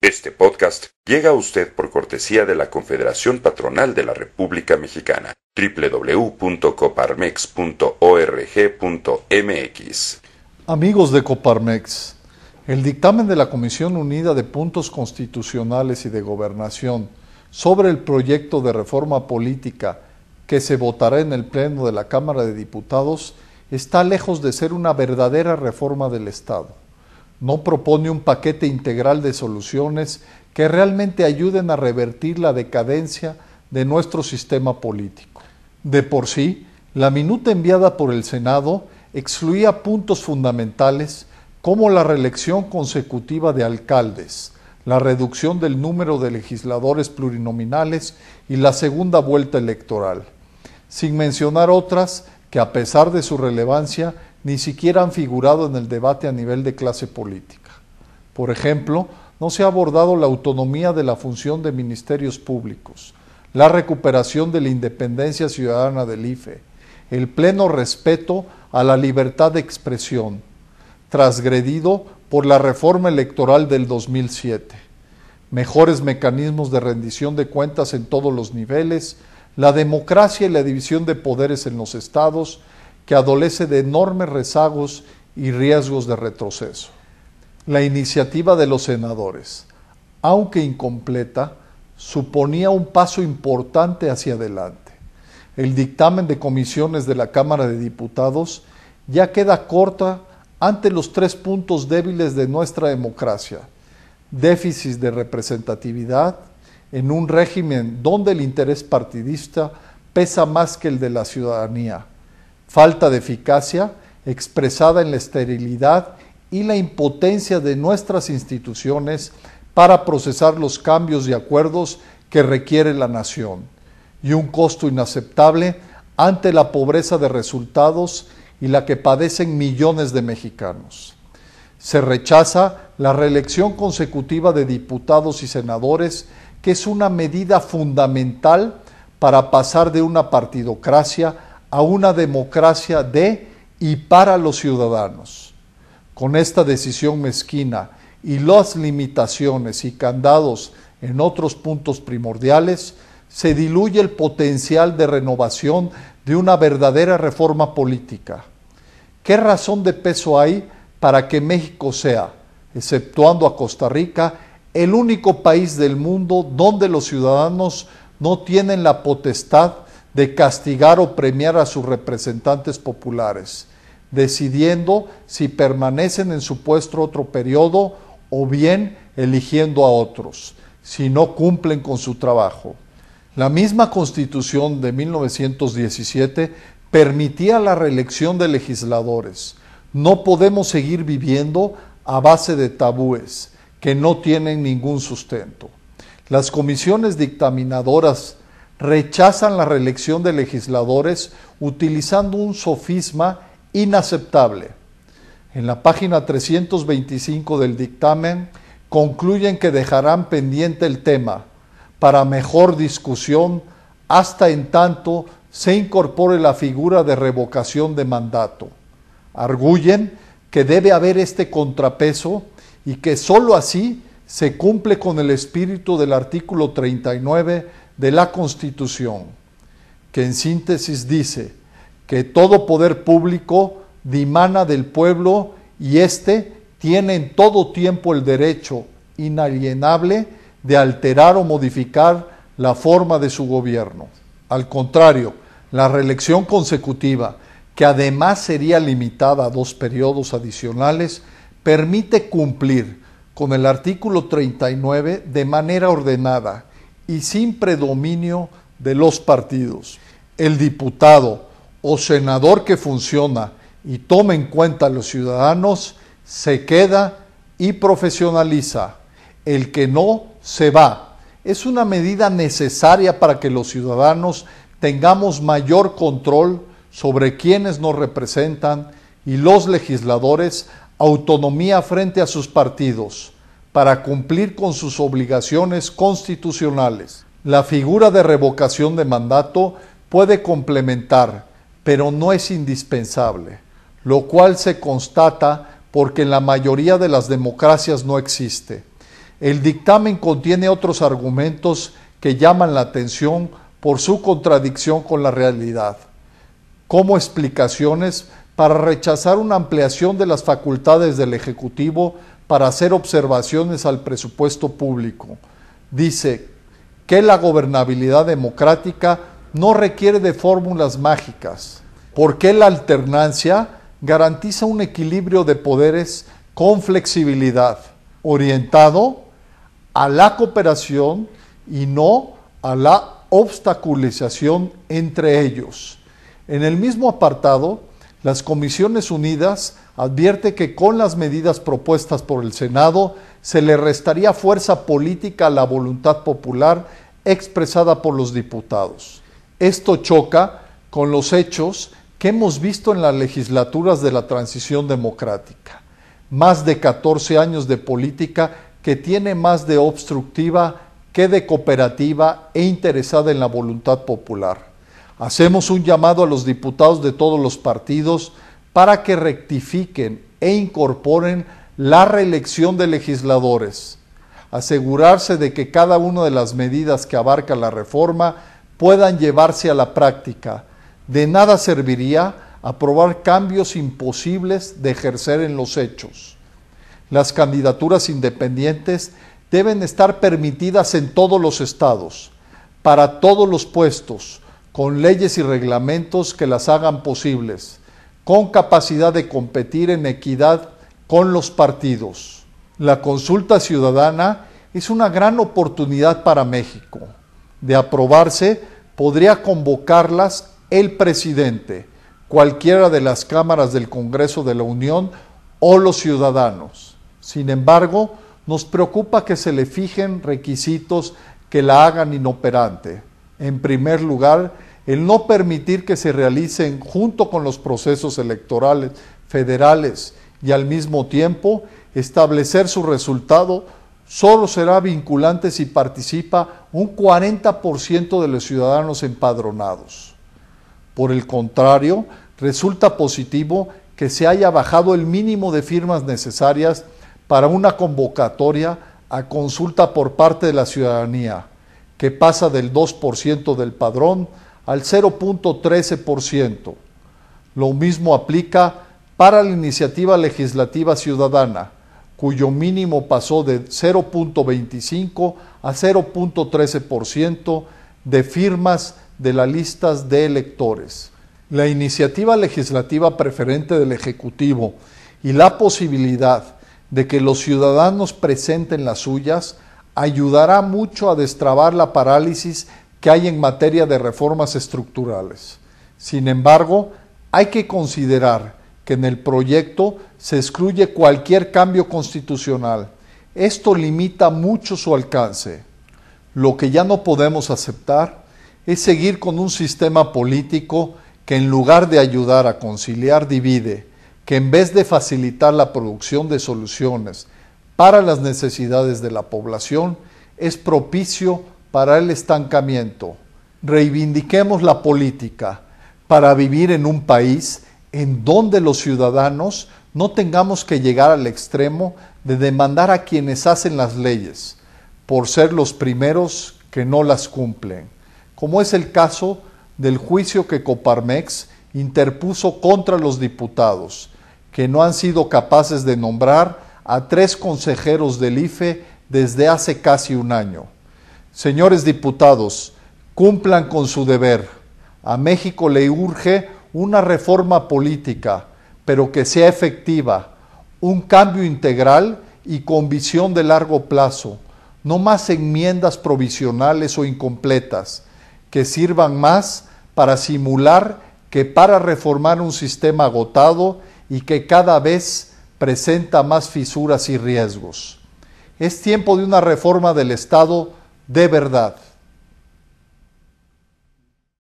Este podcast llega a usted por cortesía de la Confederación Patronal de la República Mexicana, www.coparmex.org.mx. Amigos de Coparmex, el dictamen de la Comisión Unida de Puntos Constitucionales y de Gobernación sobre el proyecto de reforma política que se votará en el Pleno de la Cámara de Diputados está lejos de ser una verdadera reforma del Estado. No propone un paquete integral de soluciones que realmente ayuden a revertir la decadencia de nuestro sistema político. De por sí, la minuta enviada por el Senado excluía puntos fundamentales como la reelección consecutiva de alcaldes, la reducción del número de legisladores plurinominales y la segunda vuelta electoral, sin mencionar otras que a pesar de su relevancia ni siquiera han figurado en el debate a nivel de clase política. Por ejemplo, no se ha abordado la autonomía de la función de ministerios públicos, la recuperación de la independencia ciudadana del IFE, el pleno respeto a la libertad de expresión, transgredido por la reforma electoral del 2007, mejores mecanismos de rendición de cuentas en todos los niveles, la democracia y la división de poderes en los estados, que adolece de enormes rezagos y riesgos de retroceso. La iniciativa de los senadores, aunque incompleta, suponía un paso importante hacia adelante. El dictamen de comisiones de la Cámara de Diputados ya queda corta ante los 3 puntos débiles de nuestra democracia: déficit de representatividad en un régimen donde el interés partidista pesa más que el de la ciudadanía, falta de eficacia expresada en la esterilidad y la impotencia de nuestras instituciones para procesar los cambios y acuerdos que requiere la nación, y un costo inaceptable ante la pobreza de resultados y la que padecen millones de mexicanos. Se rechaza la reelección consecutiva de diputados y senadores, que es una medida fundamental para pasar de una partidocracia a una democracia de y para los ciudadanos. Con esta decisión mezquina y las limitaciones y candados en otros puntos primordiales, se diluye el potencial de renovación de una verdadera reforma política. ¿Qué razón de peso hay para que México sea, exceptuando a Costa Rica, el único país del mundo donde los ciudadanos no tienen la potestad de castigar o premiar a sus representantes populares, decidiendo si permanecen en su puesto otro periodo o bien eligiendo a otros, si no cumplen con su trabajo? La misma Constitución de 1917 permitía la reelección de legisladores. No podemos seguir viviendo a base de tabúes que no tienen ningún sustento. Las comisiones dictaminadoras rechazan la reelección de legisladores utilizando un sofisma inaceptable. En la página 325 del dictamen concluyen que dejarán pendiente el tema para mejor discusión hasta en tanto se incorpore la figura de revocación de mandato. Arguyen que debe haber este contrapeso y que sólo así se cumple con el espíritu del artículo 39 de la Constitución, que en síntesis dice que todo poder público dimana del pueblo y éste tiene en todo tiempo el derecho inalienable de alterar o modificar la forma de su gobierno. Al contrario, la reelección consecutiva, que además sería limitada a 2 periodos adicionales, permite cumplir con el artículo 39 de manera ordenada y sin predominio de los partidos. El diputado o senador que funciona y toma en cuenta a los ciudadanos se queda y profesionaliza. El que no, se va. Es una medida necesaria para que los ciudadanos tengamos mayor control sobre quienes nos representan y los legisladores autonomía frente a sus partidos para cumplir con sus obligaciones constitucionales. La figura de revocación de mandato puede complementar, pero no es indispensable, lo cual se constata porque en la mayoría de las democracias no existe. El dictamen contiene otros argumentos que llaman la atención por su contradicción con la realidad, como explicaciones para rechazar una ampliación de las facultades del Ejecutivo para hacer observaciones al presupuesto público. Dice que la gobernabilidad democrática no requiere de fórmulas mágicas, porque la alternancia garantiza un equilibrio de poderes con flexibilidad, orientado a la cooperación y no a la obstaculización entre ellos. En el mismo apartado, las Comisiones Unidas advierte que con las medidas propuestas por el Senado se le restaría fuerza política a la voluntad popular expresada por los diputados. Esto choca con los hechos que hemos visto en las legislaturas de la transición democrática. Más de 14 años de política que tiene más de obstructiva que de cooperativa e interesada en la voluntad popular. Hacemos un llamado a los diputados de todos los partidos para que rectifiquen e incorporen la reelección de legisladores, asegurarse de que cada una de las medidas que abarca la reforma puedan llevarse a la práctica. De nada serviría aprobar cambios imposibles de ejercer en los hechos. Las candidaturas independientes deben estar permitidas en todos los estados, para todos los puestos, con leyes y reglamentos que las hagan posibles, con capacidad de competir en equidad con los partidos. La consulta ciudadana es una gran oportunidad para México. De aprobarse, podría convocarlas el presidente, cualquiera de las cámaras del Congreso de la Unión o los ciudadanos. Sin embargo, nos preocupa que se le fijen requisitos que la hagan inoperante. En primer lugar, el no permitir que se realicen junto con los procesos electorales federales y al mismo tiempo establecer su resultado solo será vinculante si participa un 40% de los ciudadanos empadronados. Por el contrario, resulta positivo que se haya bajado el mínimo de firmas necesarias para una convocatoria a consulta por parte de la ciudadanía, que pasa del 2% del padrón al 0.13%. Lo mismo aplica para la iniciativa legislativa ciudadana, cuyo mínimo pasó de 0.25 a 0.13% de firmas de las listas de electores. La iniciativa legislativa preferente del Ejecutivo y la posibilidad de que los ciudadanos presenten las suyas ayudará mucho a destrabar la parálisis que hay en materia de reformas estructurales. Sin embargo, hay que considerar que en el proyecto se excluye cualquier cambio constitucional. Esto limita mucho su alcance. Lo que ya no podemos aceptar es seguir con un sistema político que en lugar de ayudar a conciliar divide, que en vez de facilitar la producción de soluciones para las necesidades de la población, es propicio para el estancamiento. Reivindiquemos la política para vivir en un país en donde los ciudadanos no tengamos que llegar al extremo de demandar a quienes hacen las leyes por ser los primeros que no las cumplen, como es el caso del juicio que Coparmex interpuso contra los diputados, que no han sido capaces de nombrar a 3 consejeros del IFE desde hace casi un año. Señores diputados, cumplan con su deber. A México le urge una reforma política, pero que sea efectiva, un cambio integral y con visión de largo plazo, no más enmiendas provisionales o incompletas, que sirvan más para simular que para reformar un sistema agotado y que cada vez presenta más fisuras y riesgos. Es tiempo de una reforma del Estado de verdad.